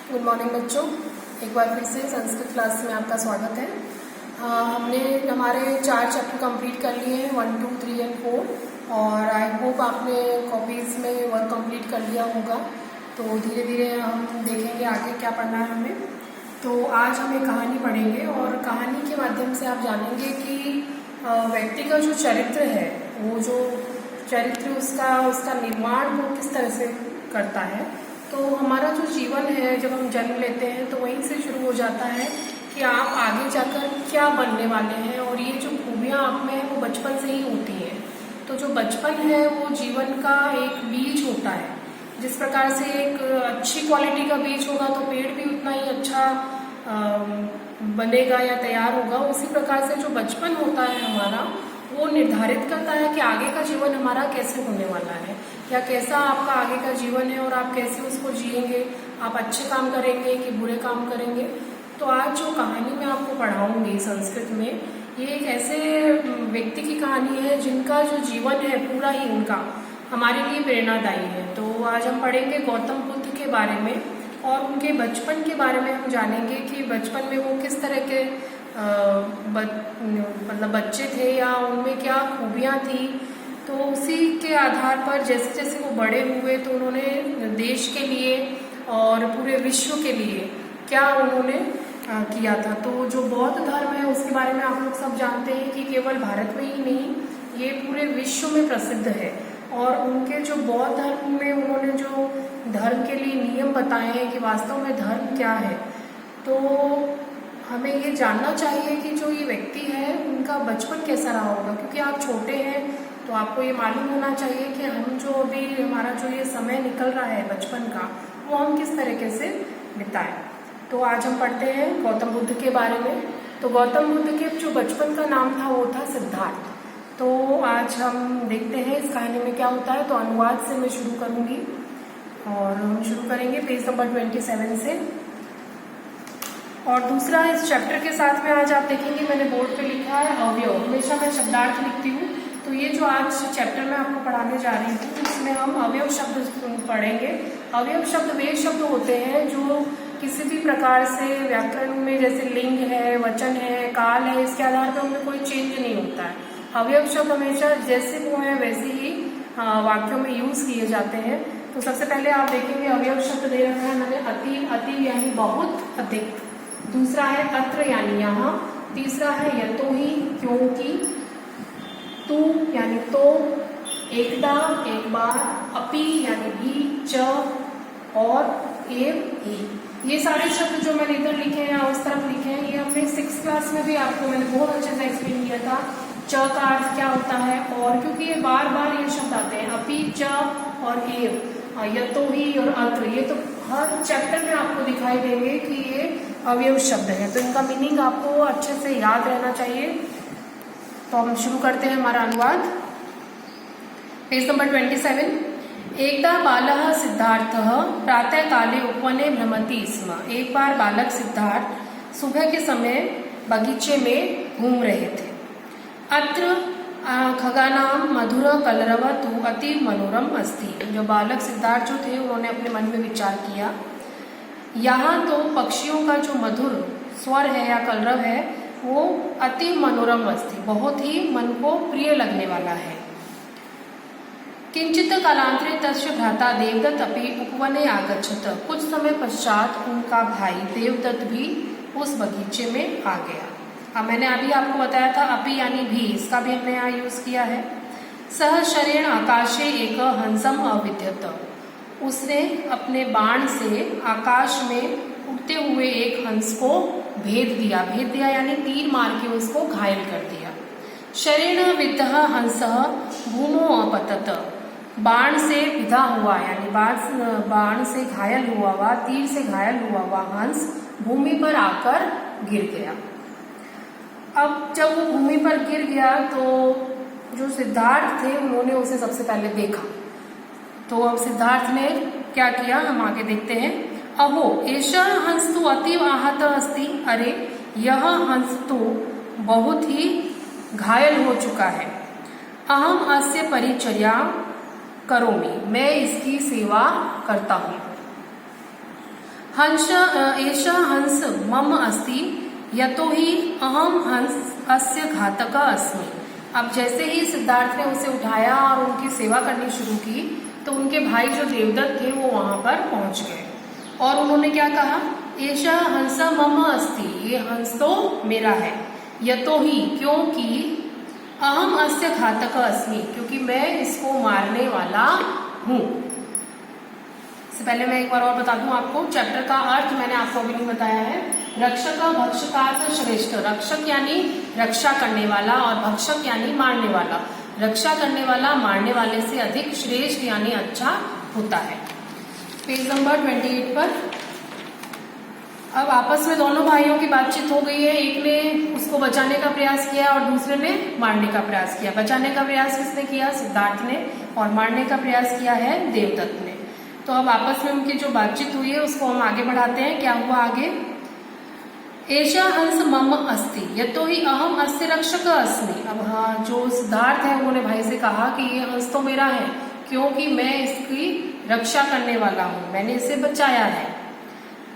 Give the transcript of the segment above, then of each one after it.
Good morning बच्चों, एक बार फिर से संस्कृत क्लास में आपका स्वागत है। हमने हमारे 4 चैप्टर कंप्लीट कर लिए हैं, 1, 2, 3 एंड 4 और आई होप आपने कॉपीज़ में वर्क कंप्लीट कर लिया होगा। तो धीरे धीरे हम देखेंगे आगे क्या पढ़ना है हमें। तो आज हम एक कहानी पढ़ेंगे और कहानी के माध्यम से आप जानेंगे कि व्यक्ति का जो चरित्र है, वो जो चरित्र उसका निर्माण वो किस तरह से करता है। तो हमारा जो जीवन है, जब हम जन्म लेते हैं तो वहीं से शुरू हो जाता है कि आप आगे जाकर क्या बनने वाले हैं, और ये जो खूबियाँ आप में हैं वो बचपन से ही होती हैं। तो जो बचपन है वो जीवन का एक बीज होता है। जिस प्रकार से एक अच्छी क्वालिटी का बीज होगा तो पेड़ भी उतना ही अच्छा बनेगा या तैयार होगा। उसी प्रकार से जो बचपन होता है हमारा, वो निर्धारित करता है कि आगे का जीवन हमारा कैसे होने वाला है, या कैसा आपका आगे का जीवन है और आप कैसे उसको जिएंगे, आप अच्छे काम करेंगे कि बुरे काम करेंगे। तो आज जो कहानी मैं आपको पढ़ाऊंगी संस्कृत में, ये एक ऐसे व्यक्ति की कहानी है जिनका जो जीवन है पूरा ही उनका हमारे लिए प्रेरणादायी है। तो आज हम पढ़ेंगे गौतम बुद्ध के बारे में और उनके बचपन के बारे में हम जानेंगे कि बचपन में वो किस तरह के मतलब बच्चे थे या उनमें क्या खूबियाँ थी। तो उसी के आधार पर जैसे जैसे वो बड़े हुए तो उन्होंने देश के लिए और पूरे विश्व के लिए क्या उन्होंने किया था। तो जो बौद्ध धर्म है उसके बारे में आप लोग सब जानते हैं कि केवल भारत में ही नहीं, ये पूरे विश्व में प्रसिद्ध है। और उनके जो बौद्ध धर्म में उन्होंने जो धर्म के लिए नियम बताए हैं कि वास्तव में धर्म क्या है, तो हमें ये जानना चाहिए कि जो ये व्यक्ति है उनका बचपन कैसा रहा होगा। क्योंकि आप छोटे हैं तो आपको ये मालूम होना चाहिए कि हम जो अभी हमारा जो ये समय निकल रहा है बचपन का, वो हम किस तरीके से बिताएं। तो आज हम पढ़ते हैं गौतम बुद्ध के बारे में। तो गौतम बुद्ध के जो बचपन का नाम था वो था सिद्धार्थ। तो आज हम देखते हैं इस कहानी में क्या होता है। तो अनुवाद से मैं शुरू करूंगी और हम शुरू करेंगे पेज नंबर 27 से। और दूसरा, इस चैप्टर के साथ में आज आप देखेंगे मैंने बोर्ड पे लिखा है अवयव। हमेशा मैं शब्दार्थ लिखती हूँ, तो ये जो आज चैप्टर में आपको पढ़ाने जा रही हूँ इसमें हम अवयव शब्द पढ़ेंगे। अवयव शब्द वे शब्द होते हैं जो किसी भी प्रकार से व्याकरण में, जैसे लिंग है, वचन है, काल है, इसके आधार पर उनमें कोई चेंज नहीं होता है। अवयव शब्द हमेशा जैसे वो है वैसे ही वाक्यों में यूज किए जाते हैं। तो सबसे पहले आप देखेंगे अवयव शब्द दे रखा है मैंने अति, अति यानी बहुत अधिक। दूसरा है अत्र यानी यहाँ। तीसरा है यतोहि क्योंकि। तू यानी तो। एकदा एक बार। अपि यानी भी। च और एव ही। ये सारे शब्द जो मैंने इधर लिखे हैं या उस तरफ लिखे हैं, ये हमने 6th क्लास में भी आपको मैंने बहुत अच्छे से एक्सप्लेन किया था। च का अर्थ क्या होता है, और क्योंकि ये बार बार ये शब्द आते हैं अपि, च और एव, यतोहि और अत्र, ये तो हर चैप्टर में आपको दिखाई देंगे कि ये अवयव शब्द है। तो इनका मीनिंग आपको अच्छे से याद रहना चाहिए। तो हम शुरू करते हैं हमारा अनुवाद। Page number 27। एकदा बालः सिद्धार्थः प्रातः काले उपवने भ्रमति स्म। एक बार बालक सिद्धार्थ सुबह के समय बगीचे में घूम रहे थे। अत्र खगानां मधुर कलरव तु अति मनोरम अस्ति। जो बालक सिद्धार्थ जो थे उन्होंने अपने मन में विचार किया, यहाँ तो पक्षियों का जो मधुर स्वर है या कलरव है वो अति मनोरम अस्ति, बहुत ही मन को प्रिय लगने वाला है। किंचित कालांतरे तस्य भ्राता देवदत्त अपि उपवने आगच्छत। कुछ समय पश्चात उनका भाई देवदत्त भी उस बगीचे में आ गया। अब मैंने अभी आपको बताया था अपि यानी भी, इसका भी हमने यहाँ यूज किया है। सह शरेण आकाशे एक हंसम अविद्यत। उसने अपने बाण से आकाश में उड़ते हुए एक हंस को भेद दिया। भेद दिया यानी तीर मार के उसको घायल कर दिया। शरेण विद्धः हंसः भूमौ अपतत। बाण से विधा हुआ यानी बाण से घायल हुआ तीर से घायल हुआ हंस भूमि पर आकर गिर गया। अब जब वो भूमि पर गिर गया तो जो सिद्धार्थ थे उन्होंने उसे सबसे पहले देखा। तो अब सिद्धार्थ ने क्या किया, हम आगे देखते हैं। अहो एषः हंस तो अतीव आहत अस्ति। अरे यह हंस तो बहुत ही घायल हो चुका है। अहम अस्य परिचर्या करोमि। मैं इसकी सेवा करता हूँ। हंस एष हंस मम अस्ति यतो ही अहम हंस अस्य घातक अस्मि। अब जैसे ही सिद्धार्थ ने उसे उठाया और उनकी सेवा करनी शुरू की तो उनके भाई जो देवदत्त थे वो वहां पर पहुंच गए और उन्होंने क्या कहा, एष हंस मम अस्ति, ये हंस तो मेरा है, यतो ही क्योंकि अहम अस्य घातक अस्मि, क्योंकि मैं इसको मारने वाला हूं। इससे पहले मैं एक बार और बता दूं आपको, चैप्टर का अर्थ मैंने आपको अभी नहीं बताया है। रक्षक भक्षकार्थ श्रेष्ठ, रक्षक यानी रक्षा करने वाला और भक्षक यानी मारने वाला। रक्षा करने वाला मारने वाले से अधिक श्रेष्ठ यानी अच्छा होता है। पेज नंबर 28 पर अब आपस में दोनों भाइयों की बातचीत हो गई है। एक ने उसको बचाने का प्रयास किया और दूसरे ने मारने का प्रयास किया। बचाने का प्रयास किसने किया, सिद्धार्थ ने, और मारने का प्रयास किया है देवदत्त ने। तो अब आपस में उनकी जो बातचीत हुई है उसको हम आगे बढ़ाते हैं। क्या हुआ आगे, एषा हंस मम अस्ति यतो ही अहम अस्य रक्षक अस्मि। अब हाँ, जो सिद्धार्थ है उन्होंने भाई से कहा कि ये हंस तो मेरा है क्योंकि मैं इसकी रक्षा करने वाला हूं, मैंने इसे बचाया है।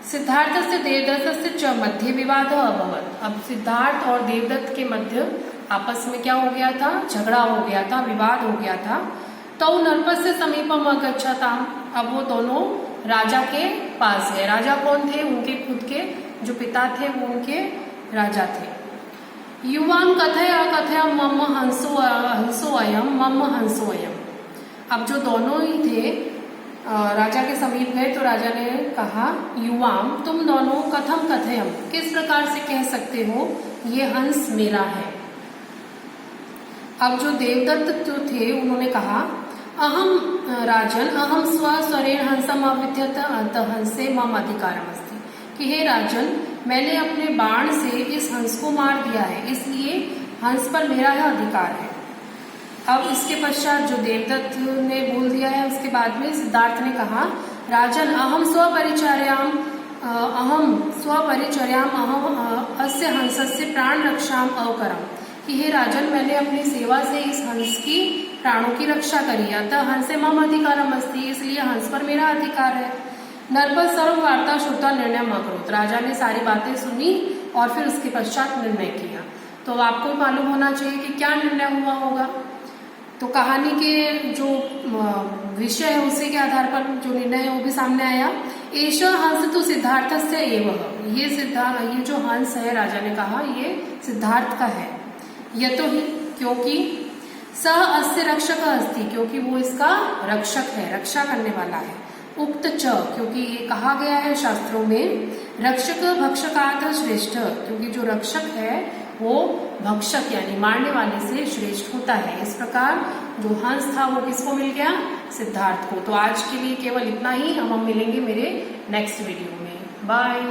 सिद्धार्थ से देवदत्त से च मध्य विवाद अभवत। अब सिद्धार्थ और देवदत्त के मध्य आपस में क्या हो गया था, झगड़ा हो गया था, विवाद हो गया था। तो नरपत से समीपम अगच्छताम, अब वो दोनों राजा के पास गए। राजा कौन थे, उनके खुद के जो पिता थे वो उनके राजा थे। युवाम कथय अकथय मम हंसो हंसो अयम मम हंसो अयम। अब जो दोनों ही थे राजा के समीप गए तो राजा ने कहा, युवाम तुम दोनों कथम कथयम, किस प्रकार से कह सकते हो ये हंस मेरा है। अब जो देवदत्त जो थे उन्होंने कहा, अहम राजन अहम स्वरेण हंसम अविद्यत अंत हंसे मम अधिकारम अस्ति, कि हे राजन मैंने अपने बाण से इस हंस को मार दिया है, इसलिए हंस पर मेरा यह अधिकार है। अब इसके पश्चात जो देवदत्त ने बोल दिया है उसके बाद में सिद्धार्थ ने कहा, राजन अहम स्वपरिचर्याम अहम अस्य हंसस्य प्राण रक्षाम अवकरम, कि हे राजन मैंने अपनी सेवा से इस हंस की प्राणों की रक्षा करी, अतः हंसे मम अधिकारम अस्ति, इसलिए हंस पर मेरा अधिकार है। नरपत सर्व वार्ता श्रुता निर्णय अकरोत्, राजा ने सारी बातें सुनी और फिर उसके पश्चात निर्णय किया। तो आपको मालूम होना चाहिए कि क्या निर्णय हुआ होगा। तो कहानी के जो विषय है उसी के आधार पर जो निर्णय है वो भी सामने आया। एष हंस तो सिद्धार्थ से एवं, ये जो हंस है राजा ने कहा ये सिद्धार्थ का है। यतो ही क्योंकि सह अस्य रक्षक अस्ति, क्योंकि वो इसका रक्षक है, रक्षा करने वाला है। उक्त च, क्योंकि ये कहा गया है शास्त्रों में, रक्षक भक्षकात् श्रेष्ठ, क्योंकि जो रक्षक है वो भक्षक यानी मारने वाले से श्रेष्ठ होता है। इस प्रकार जो हंस था वो किसको मिल गया, सिद्धार्थ को। तो आज के लिए केवल इतना ही, हम मिलेंगे मेरे नेक्स्ट वीडियो में। बाय।